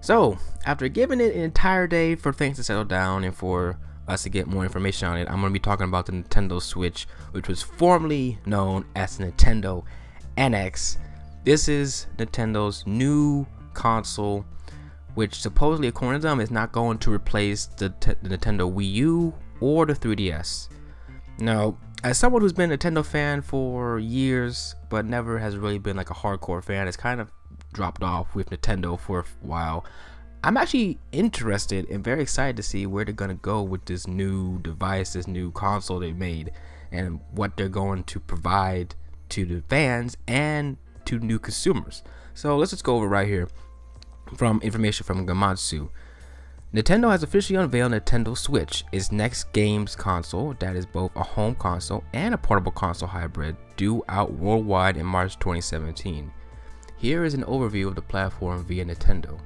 So, after giving it an entire day for things to settle down and for us to get more information on it, I'm going to be talking about the Nintendo Switch, which was formerly known as the Nintendo NX. This is Nintendo's new console, which supposedly, according to them, is not going to replace the Nintendo Wii U or the 3DS. Now, as someone who's been a Nintendo fan for years, but never has really been like a hardcore fan, it's kind of dropped off with Nintendo for a while. I'm actually interested and very excited to see where they're gonna go with this new device, this new console they made, and what they're going to provide to the fans and to new consumers. So let's just go over right here from information from Gamatsu. Nintendo has officially unveiled Nintendo Switch, its next games console that is both a home console and a portable console hybrid, due out worldwide in March 2017. Here is an overview of the platform via Nintendo.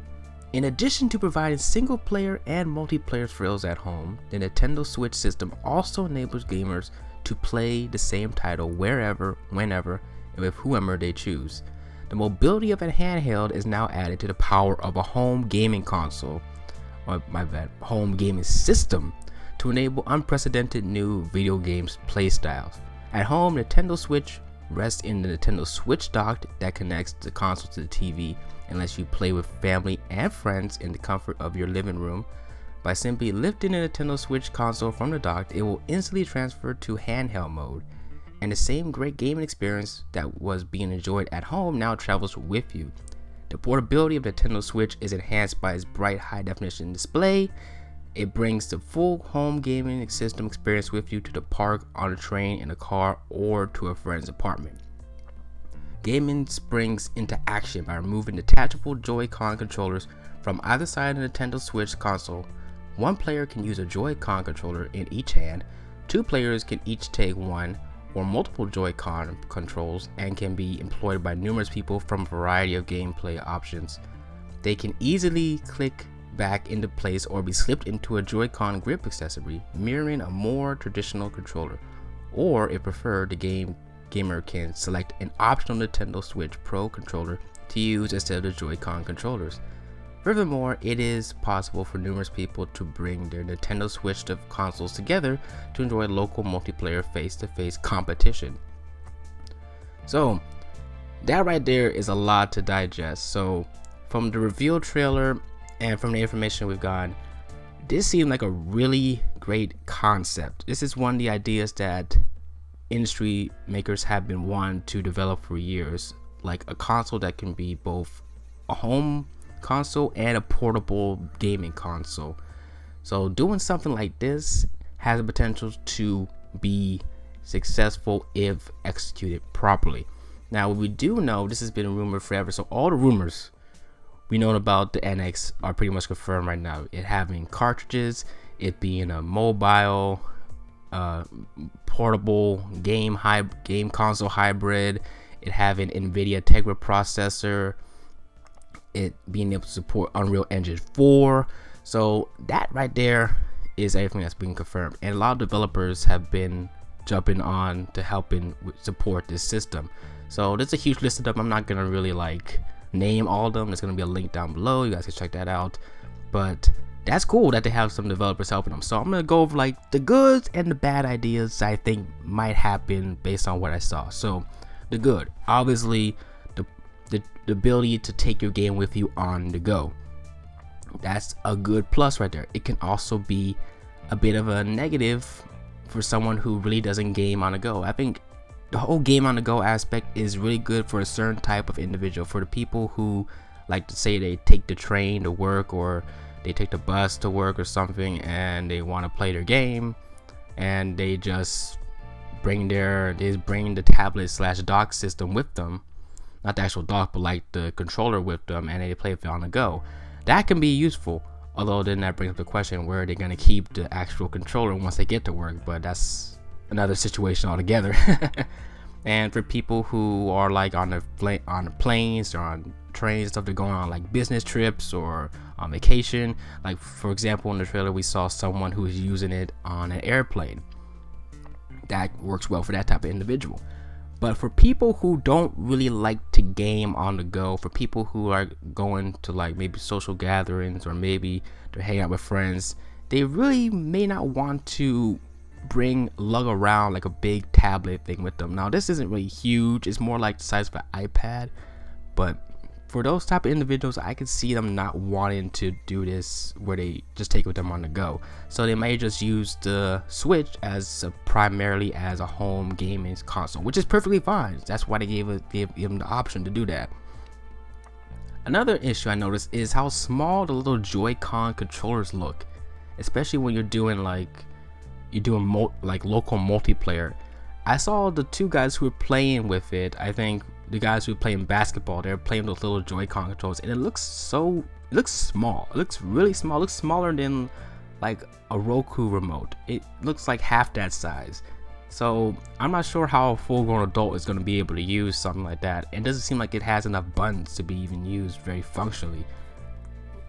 In addition to providing single-player and multiplayer thrills at home, the Nintendo Switch system also enables gamers to play the same title wherever, whenever, and with whomever they choose. The mobility of a handheld is now added to the power of a home gaming console, home gaming system, to enable unprecedented new video games playstyles. At home, Nintendo Switch rests in the Nintendo Switch dock that connects the console to the TV and lets you play with family and friends in the comfort of your living room. By simply lifting the Nintendo Switch console from the dock, it will instantly transfer to handheld mode, and the same great gaming experience that was being enjoyed at home now travels with you. The portability of the Nintendo Switch is enhanced by its bright high-definition display. It brings the full home gaming system experience with you to the park, on a train, in a car, or to a friend's apartment. Gaming springs into action by removing detachable Joy-Con controllers from either side of the Nintendo Switch console. One player can use a Joy-Con controller in each hand. Two players can each take one or multiple Joy-Con controls and can be employed by numerous people from a variety of gameplay options. They can easily click back into place or be slipped into a Joy-Con grip accessory, mirroring a more traditional controller. Or, if preferred, the gamer can select an optional Nintendo Switch Pro controller to use instead of the Joy-Con controllers. Furthermore, it is possible for numerous people to bring their Nintendo Switch consoles together to enjoy local multiplayer face-to-face competition. So, that right there is a lot to digest. So, from the reveal trailer and from the information we've gotten, this seemed like a really great concept. This is one of the ideas that industry makers have been wanting to develop for years, like a console that can be both a home console and a portable gaming console. So doing something like this has the potential to be successful if executed properly. Now, we do know this has been rumored forever, so all the rumors we know about the NX are pretty much confirmed right now. It having cartridges, it being a mobile, portable game console hybrid, it having NVIDIA Tegra processor, it being able to support Unreal Engine 4. So that right there is everything that's been confirmed, and a lot of developers have been jumping on to helping support this system. So there's a huge list of them. I'm not gonna really name all of them. There's gonna be a link down below, you guys can check that out. But that's cool that they have some developers helping them. So I'm gonna go over the good and the bad ideas I think might happen based on what I saw. So the good, obviously, the ability to take your game with you on the go. That's a good plus right there. It can also be a bit of a negative for someone who really doesn't game on the go. I think the whole game on the go aspect is really good for a certain type of individual. For the people who like to say they take the train to work or they take the bus to work or something and they want to play their game and they just bring the tablet / dock system with them, not the actual dock but the controller with them, and they play it on the go. That can be useful, although then that brings up the question, where are they going to keep the actual controller once they get to work? But that's another situation altogether. And for people who are on the planes or on trains, stuff, they're going on business trips or on vacation, for example in the trailer we saw someone who's using it on an airplane. That works well for that type of individual. But for people who don't really like to game on the go, for people who are going to like maybe social gatherings or maybe they're hanging out with friends, they really may not want to lug around like a big tablet thing with them. Now this isn't really huge, it's more like the size of an iPad, but for those type of individuals, I could see them not wanting to do this where they just take it with them on the go. So they may just use the Switch as primarily as a home gaming console, which is perfectly fine. That's why they gave them the option to do that. Another issue I noticed is how small the little Joy-Con controllers look, especially when you're doing local multiplayer. I saw the two guys who were playing with it. I think the guys who were playing basketball, they're playing with little Joy-Con controls, and it looks small. It looks really small. It looks smaller than like a Roku remote. It looks like half that size. So I'm not sure how a full-grown adult is going to be able to use something like that. It doesn't seem like it has enough buttons to be even used very functionally.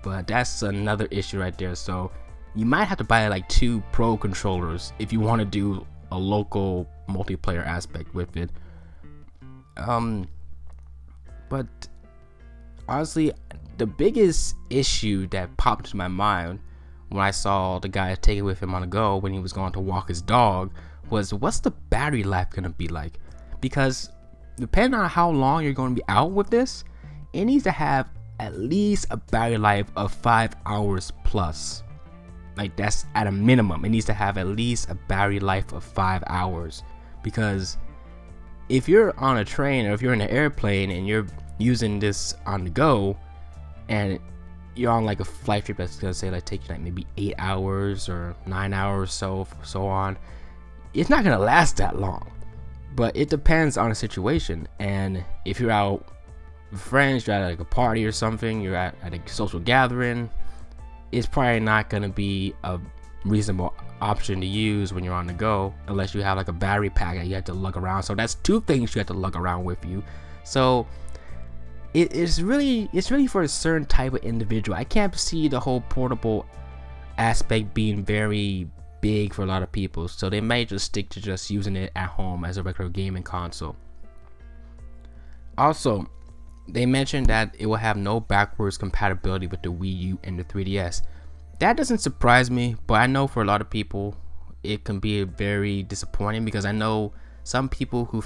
But that's another issue right there. So you might have to buy like 2 Pro controllers if you want to do a local multiplayer aspect with it. But honestly, the biggest issue that popped into my mind when I saw the guy take it with him on the go when he was going to walk his dog was, what's the battery life gonna be like? Because depending on how long you're going to be out with this, it needs to have at least a battery life of 5 hours plus. Like, that's at a minimum. It needs to have at least a battery life of 5 hours, because if you're on a train or if you're in an airplane and you're using this on the go and you're on like a flight trip that's gonna say like take you like maybe 8 hours or 9 hours, so on, it's not gonna last that long. But it depends on the situation. And if you're out with friends, you're at like a party or something, you're at a social gathering, it's probably not gonna be a reasonable option to use when you're on the go, unless you have like a battery pack that you have to lug around. So that's 2 things you have to lug around with you. So it's really for a certain type of individual. I can't see the whole portable aspect being very big for a lot of people, so they may just stick to just using it at home as a regular gaming console. Also, they mentioned that it will have no backwards compatibility with the Wii U and the 3DS. That doesn't surprise me, but I know for a lot of people it can be very disappointing, because I know some people who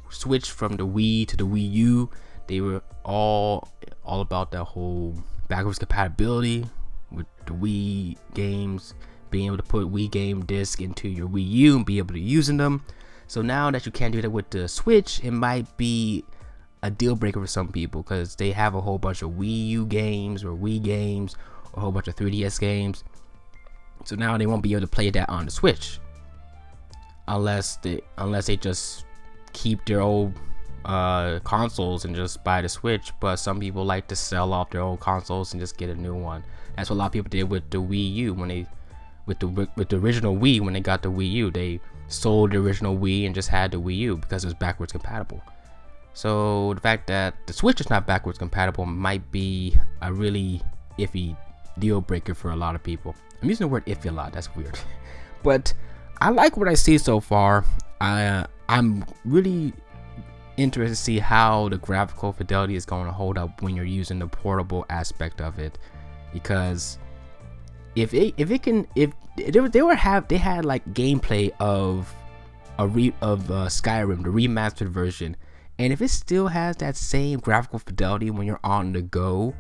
switched from the Wii to the Wii U, they were all about that whole backwards compatibility with the Wii games, being able to put Wii game disc into your Wii U and be able to using them. So now that you can't do that with the Switch, it might be a deal breaker for some people, because they have a whole bunch of Wii U games or Wii games, a whole bunch of 3DS games. So now they won't be able to play that on the Switch, unless they just keep their old consoles and just buy the Switch. But some people like to sell off their old consoles and just get a new one. That's what a lot of people did with the Wii U when they with the original Wii. When they got the Wii U, they sold the original Wii and just had the Wii U because it was backwards compatible. So the fact that the Switch is not backwards compatible might be a really iffy deal breaker for a lot of people. I'm using the word iffy a lot, that's weird. But I like what I see so far. I'm really interested to see how the graphical fidelity is going to hold up when you're using the portable aspect of it, because if they had like gameplay of Skyrim, the remastered version, and if it still has that same graphical fidelity when you're on the go,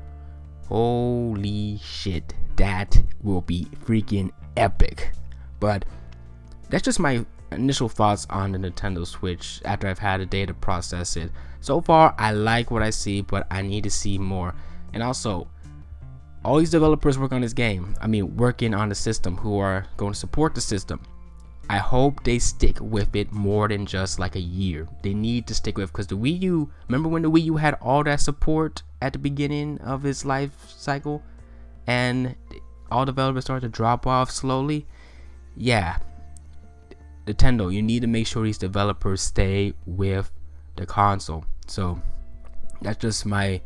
holy shit, that will be freaking epic. But that's just my initial thoughts on the Nintendo Switch after I've had a day to process it. So far, I like what I see, but I need to see more. And also, all these developers working on this game, working on the system, who are going to support the system, I hope they stick with it more than just like a year. They need to stick with it, because the Wii U, remember when the Wii U had all that support at the beginning of its life cycle and all developers started to drop off slowly? Yeah, Nintendo, you need to make sure these developers stay with the console. So that's just my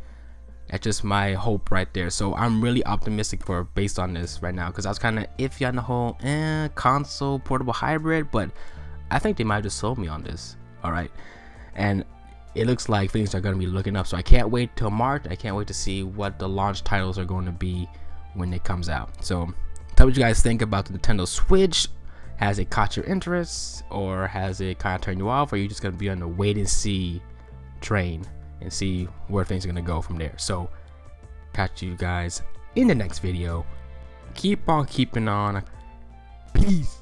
hope right there. So I'm really optimistic based on this right now, because I was kind of iffy on the whole console portable hybrid, but I think they might have just sold me on this. All right, and it looks like things are going to be looking up. So I can't wait till March. I can't wait to see what the launch titles are going to be when it comes out. So tell me what you guys think about the Nintendo Switch. Has it caught your interest, or has it kind of turned you off, or are you just going to be on the wait and see train and see where things are going to go from there? So catch you guys in the next video. Keep on keeping on. Peace.